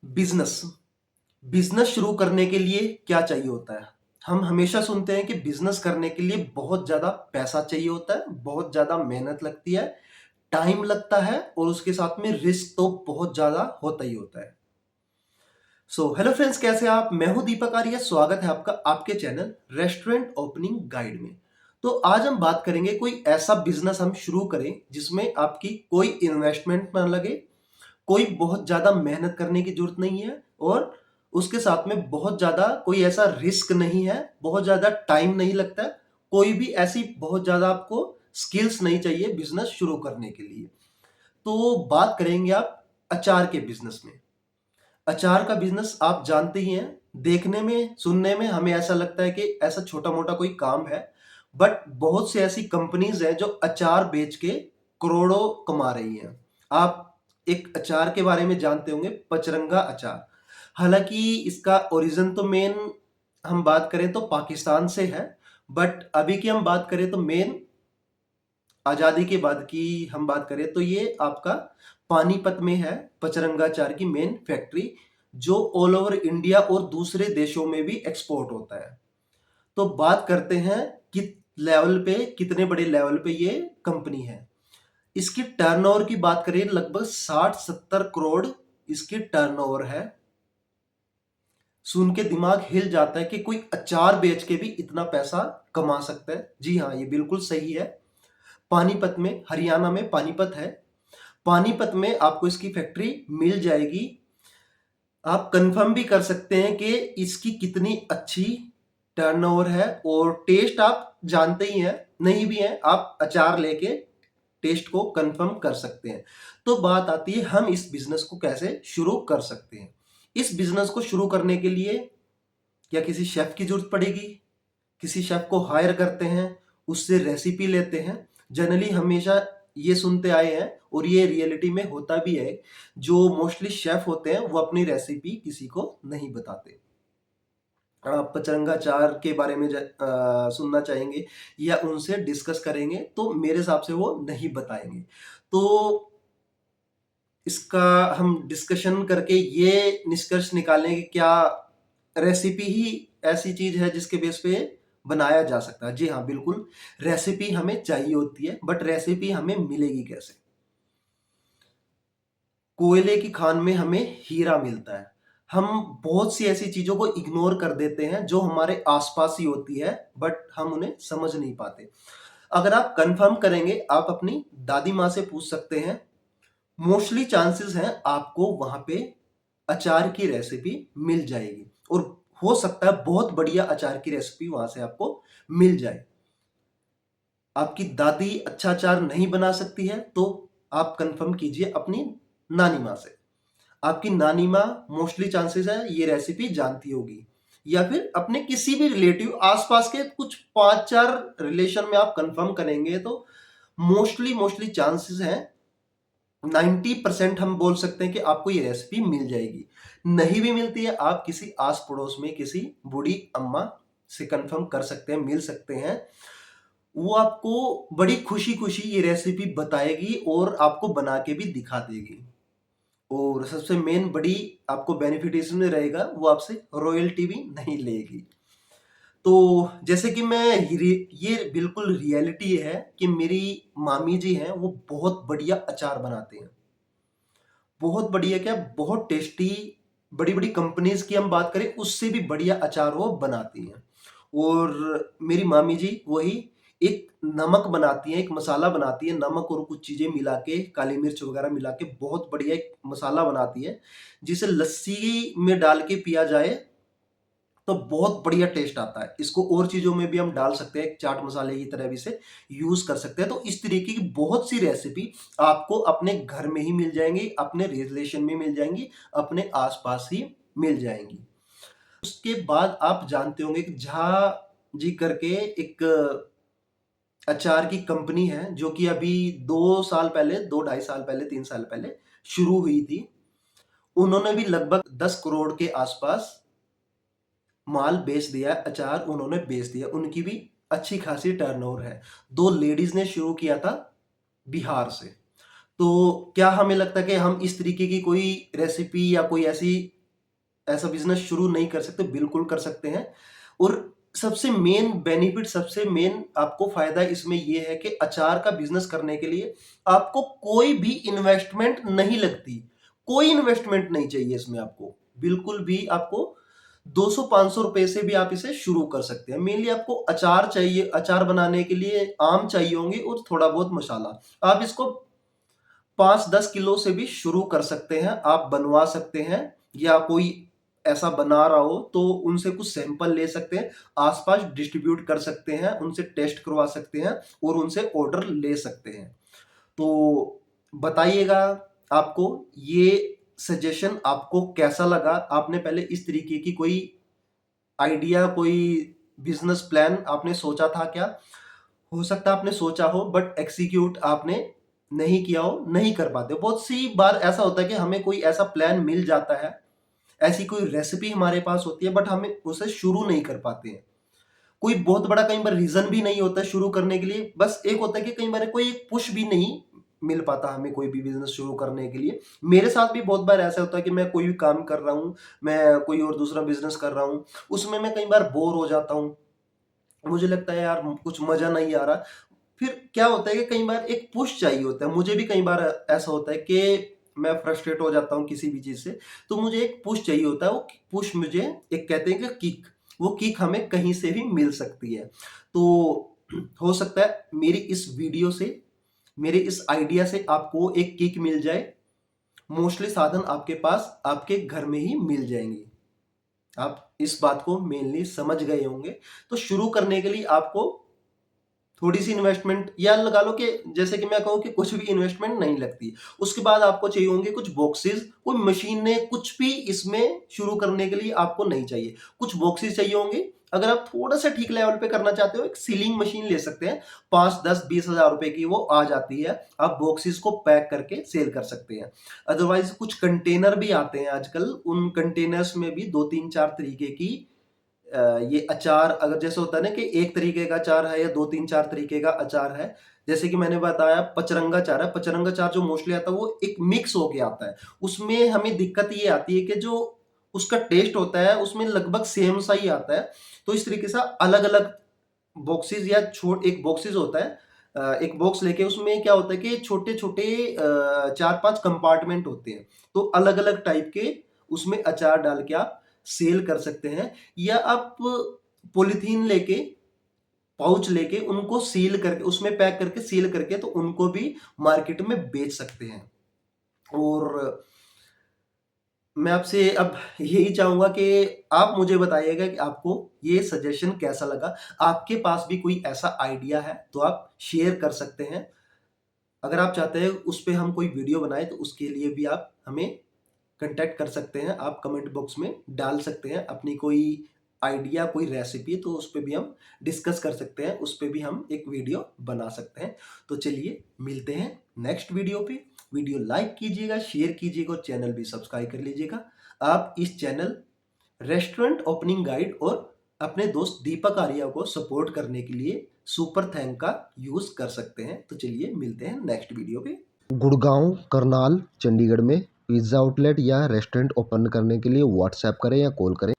Business business शुरू करने के लिए क्या चाहिए होता है? हम हमेशा सुनते हैं कि बिजनेस करने के लिए बहुत ज्यादा पैसा चाहिए होता है, बहुत ज्यादा मेहनत लगती है, टाइम लगता है और उसके साथ में रिस्क तो बहुत ज्यादा होता ही होता है। हेलो फ्रेंड्स, कैसे हैं आप? मैं हूं दीपक आर्य। स्वागत है आपका आपके चैनल रेस्टोरेंट ओपनिंग गाइड में। तो आज हम बात करेंगे कोई ऐसा बिजनेस हम शुरू करें जिसमें आपकी कोई इन्वेस्टमेंट ना लगे, कोई बहुत ज्यादा मेहनत करने की जरूरत नहीं है और उसके साथ में बहुत ज्यादा कोई ऐसा रिस्क नहीं है, बहुत ज्यादा टाइम नहीं लगता है, कोई भी ऐसी बहुत ज्यादा आपको स्किल्स नहीं चाहिए बिजनेस शुरू करने के लिए। तो बात करेंगे आप अचार के बिजनेस में। अचार का बिजनेस आप जानते ही हैं, देखने में सुनने में हमें ऐसा लगता है कि ऐसा छोटा मोटा कोई काम है, बट बहुत सी ऐसी कंपनीज हैं जो अचार बेच के करोड़ों कमा रही हैं। आप एक अचार के बारे में जानते होंगे, पचरंगा अचार। हालांकि इसका ओरिजिन तो मेन हम बात करें तो पाकिस्तान से है, बट अभी की हम बात करें तो मेन आजादी के बाद की हम बात करें तो ये आपका पानीपत में है, पचरंगाचार की मेन फैक्ट्री, जो ऑल ओवर इंडिया और दूसरे देशों में भी एक्सपोर्ट होता है। तो बात करते हैं कि लेवल पे, कितने बड़े लेवल पे ये कंपनी है। इसकी टर्नओवर की बात करें, लगभग 60-70 करोड़ इसकी टर्नओवर है। सुन के दिमाग हिल जाता है कि कोई अचार बेच के भी इतना पैसा कमा सकता है। जी हाँ, ये बिल्कुल सही है। पानीपत में, हरियाणा में पानीपत है। पानीपत में आपको इसकी फैक्ट्री मिल जाएगी। आप कंफर्म भी कर सकते हैं कि इसकी कितनी अच्छी टर्नओवर है, और टेस्ट आप जानते ही हैं, नहीं भी है आप अचार लेके टेस्ट को कंफर्म कर सकते हैं। तो बात आती है हम इस बिजनेस को कैसे शुरू कर सकते हैं। इस बिजनेस को शुरू करने के लिए क्या किसी शेफ की जरूरत पड़ेगी? किसी शेफ को हायर करते हैं, उससे रेसिपी लेते हैं। जनरली हमेशा ये सुनते आए हैं और ये रियलिटी में होता भी है, जो मोस्टली शेफ होते हैं वो अपनी रेसिपी किसी को नहीं बताते। आप पचरंगा चार के बारे में सुनना चाहेंगे या उनसे डिस्कस करेंगे तो मेरे हिसाब से वो नहीं बताएंगे। तो इसका हम डिस्कशन करके ये निष्कर्ष निकालें कि क्या रेसिपी ही ऐसी चीज है जिसके बेस पे बनाया जा सकता है। जी हाँ, बिल्कुल। रेसिपी हमें चाहिए होती है, बट रेसिपी हमें मिलेगी कैसे? कोयले की खान में हमें हीरा मिलता है। हम बहुत सी ऐसी चीजों को इग्नोर कर देते हैं जो हमारे आसपास ही होती है, बट हम उन्हें समझ नहीं पाते। अगर आप कंफर्म करेंगे, आप अपनी दादी माँ से पूछ सकते हैं। मोस्टली चांसेस हैं आपको वहां पे अचार की रेसिपी मिल जाएगी, और हो सकता है बहुत बढ़िया अचार की रेसिपी वहां से आपको मिल जाए। आपकी दादी अच्छा अचार नहीं बना सकती है तो आप कंफर्म कीजिए अपनी नानी माँ से। आपकी नानी माँ मोस्टली चांसेस है ये रेसिपी जानती होगी, या फिर अपने किसी भी रिलेटिव आसपास के कुछ 5-4 रिलेशन में आप कंफर्म करेंगे तो मोस्टली मोस्टली चांसेस हैं, 90% हम बोल सकते हैं कि आपको ये रेसिपी मिल जाएगी। नहीं भी मिलती है, आप किसी आस पड़ोस में किसी बूढ़ी अम्मा से कंफर्म कर सकते हैं, मिल सकते हैं। वो आपको बड़ी खुशी खुशी ये रेसिपी बताएगी और आपको बना के भी दिखा देगी। और सबसे मेन बड़ी आपको बेनिफिट इसमें रहेगा, वो आपसे रॉयल्टी भी नहीं लेगी। तो जैसे कि मैं ये बिल्कुल रियलिटी है कि मेरी मामी जी हैं, वो बहुत बढ़िया अचार बनाते हैं। बहुत बढ़िया क्या, बहुत टेस्टी। बड़ी बड़ी कंपनीज की हम बात करें उससे भी बढ़िया अचार वो बनाती हैं। और मेरी मामी जी वही एक नमक बनाती हैं, एक मसाला बनाती है, नमक और कुछ चीजें मिला के, काली मिर्च वगैरह मिला के बहुत बढ़िया एक मसाला बनाती है, जिसे लस्सी में डाल के पिया जाए तो बहुत बढ़िया टेस्ट आता है। इसको और चीजों में भी हम डाल सकते हैं, एक चाट मसाले की तरह भी इसे यूज कर सकते हैं। तो इस तरीके की बहुत सी रेसिपी आपको अपने घर में ही मिल जाएंगी, अपने रिलेशन में मिल जाएंगी, अपने आसपास ही मिल जाएंगी। उसके बाद आप जानते होंगे कि झा जी करके एक अचार की कंपनी है, जो कि अभी 2 साल पहले, 2 ढाई साल पहले, 3 साल पहले शुरू हुई थी। उन्होंने भी लगभग 10 करोड़ के आसपास माल बेच दिया, अचार उन्होंने बेच दिया। उनकी भी अच्छी खासी टर्नओवर है। 2 लेडीज ने शुरू किया था बिहार से। तो क्या हमें लगता है कि हम इस तरीके की कोई रेसिपी या कोई ऐसा बिजनेस शुरू नहीं कर सकते? बिल्कुल कर सकते हैं। और सबसे मेन बेनिफिट, सबसे मेन आपको फायदा इसमें यह है कि अचार का बिजनेस करने के लिए आपको कोई भी इन्वेस्टमेंट नहीं लगती। कोई इन्वेस्टमेंट नहीं चाहिए इसमें आपको, बिल्कुल भी। आपको 200-500 रुपए से भी आप इसे शुरू कर सकते हैं। मेनली आपको अचार चाहिए, अचार बनाने के लिए आम चाहिए होंगे और थोड़ा बहुत मसाला। आप इसको 5-10 किलो से भी शुरू कर सकते हैं, आप बनवा सकते हैं। या कोई ऐसा बना रहा हो तो उनसे कुछ सैंपल ले सकते हैं, आसपास डिस्ट्रीब्यूट कर सकते हैं, उनसे टेस्ट करवा सकते हैं और उनसे ऑर्डर ले सकते हैं। तो बताइएगा, आपको ये सजेशन आपको कैसा लगा? आपने पहले इस तरीके की कोई आइडिया, कोई बिजनेस प्लान आपने सोचा था क्या? हो सकता है आपने सोचा हो बट एग्जीक्यूट आपने नहीं किया हो, नहीं कर पाते हो। बहुत सी बार ऐसा होता है कि हमें कोई ऐसा प्लान मिल जाता है, ऐसी कोई रेसिपी हमारे पास होती है बट हमें उसे शुरू नहीं कर पाते हैं। कोई बहुत बड़ा कई बार रीजन भी नहीं होता है शुरू करने के लिए, बस एक होता है कि कई बार कोई एक पुश भी नहीं मिल पाता हमें कोई भी बिजनेस शुरू करने के लिए। मेरे साथ भी बहुत बार ऐसा होता है कि मैं कोई भी काम कर रहा हूँ, मैं कोई और दूसरा बिजनेस कर रहा हूँ, उसमें मैं कई बार बोर हो जाता हूँ। मुझे लगता है यार कुछ मजा नहीं आ रहा। फिर क्या होता है कि कई बार एक पुश चाहिए होता है। मुझे भी कई बार ऐसा होता है कि मैं फ्रस्ट्रेट हो जाता हूँ किसी भी चीज़ से, तो मुझे एक पुश चाहिए होता है। वो पुश मुझे, एक कहते हैं कि किक, वो किक हमें कहीं से भी मिल सकती है। तो हो सकता है मेरी इस वीडियो से, मेरे इस आइडिया से आपको एक किक मिल जाए। मोस्टली साधन आपके पास, आपके घर में ही मिल जाएंगे। आप इस बात को मेनली समझ गए होंगे। तो शुरू करने के लिए आपको थोड़ी-सी इन्वेस्टमेंट, या लगा लो कि जैसे कि मैं कहूँ कि कुछ भी इन्वेस्टमेंट नहीं लगती। उसके बाद आपको चाहिए होंगे कुछ बॉक्सेस, कोई मशीनें, कुछ भी इसमें शुरू करने के लिए आपको नहीं चाहिए। कुछ बॉक्सेस चाहिए होंगे। अगर आप थोड़ा-सा ठीक लेवल पे करना चाहते हो, एक सीलिंग मशीन ले सकते हैं। 5, 10, 20 हज़ार रुपए की वो आ जाती है। आप बॉक्सेस को पैक करके सेल कर सकते हैं। अदरवाइज़ कुछ कंटेनर भी आते हैं आजकल। उन कंटेनर्स में भी 2, 3, 4 तरीके की ये अचार, अगर जैसे होता है ना कि एक तरीके का अचार है या 2-3-4 तरीके का अचार है। जैसे कि मैंने बताया पचरंगा अचार है, पचरंगा अचार जो मोस्टली आता है वो एक मिक्स होके आता है। उसमें हमें दिक्कत ये आती है कि जो उसका टेस्ट होता है उसमें लगभग सेम सा ही आता है। तो इस तरीके से अलग-अलग बॉक्सेस, या एक बॉक्सेस होता है। एक बॉक्स लेके उसमें क्या होता है कि छोटे-छोटे 4-5 कंपार्टमेंट होते हैं। तो अलग-अलग टाइप के उसमें अचार डाल के आप सेल कर सकते हैं। या आप पॉलीथीन लेके, पाउच लेके उनको सील करके, उसमें पैक करके सील करके, तो उनको भी मार्केट में बेच सकते हैं। और मैं आपसे अब यही चाहूँगा कि आप मुझे बताइएगा कि आपको ये सजेशन कैसा लगा? आपके पास भी कोई ऐसा आइडिया है तो आप शेयर कर सकते हैं। अगर आप चाहते हैं उस पे हम कोई वीडियो बनाएँ तो उसके लिए भी आप हमें कॉन्टैक्ट कर सकते हैं। आप कमेंट बॉक्स में डाल सकते हैं अपनी कोई आइडिया, कोई रेसिपी, तो उस पे भी हम डिस्कस कर सकते हैं, उस पे भी हम एक वीडियो बना सकते हैं। तो चलिए मिलते हैं नेक्स्ट वीडियो पे। वीडियो लाइक कीजिएगा, शेयर कीजिएगा और चैनल भी सब्सक्राइब कर लीजिएगा। आप इस चैनल रेस्टोरेंट ओपनिंग गाइड और अपने दोस्त दीपक आर्या को सपोर्ट करने के लिए सुपर थैंक का यूज़ कर सकते हैं। तो चलिए मिलते हैं नेक्स्ट वीडियो पे। गुड़गांव, करनाल, चंडीगढ़ में पिज़्ज़ा आउटलेट या रेस्टोरेंट ओपन करने के लिए व्हाट्सएप करें या कॉल करें।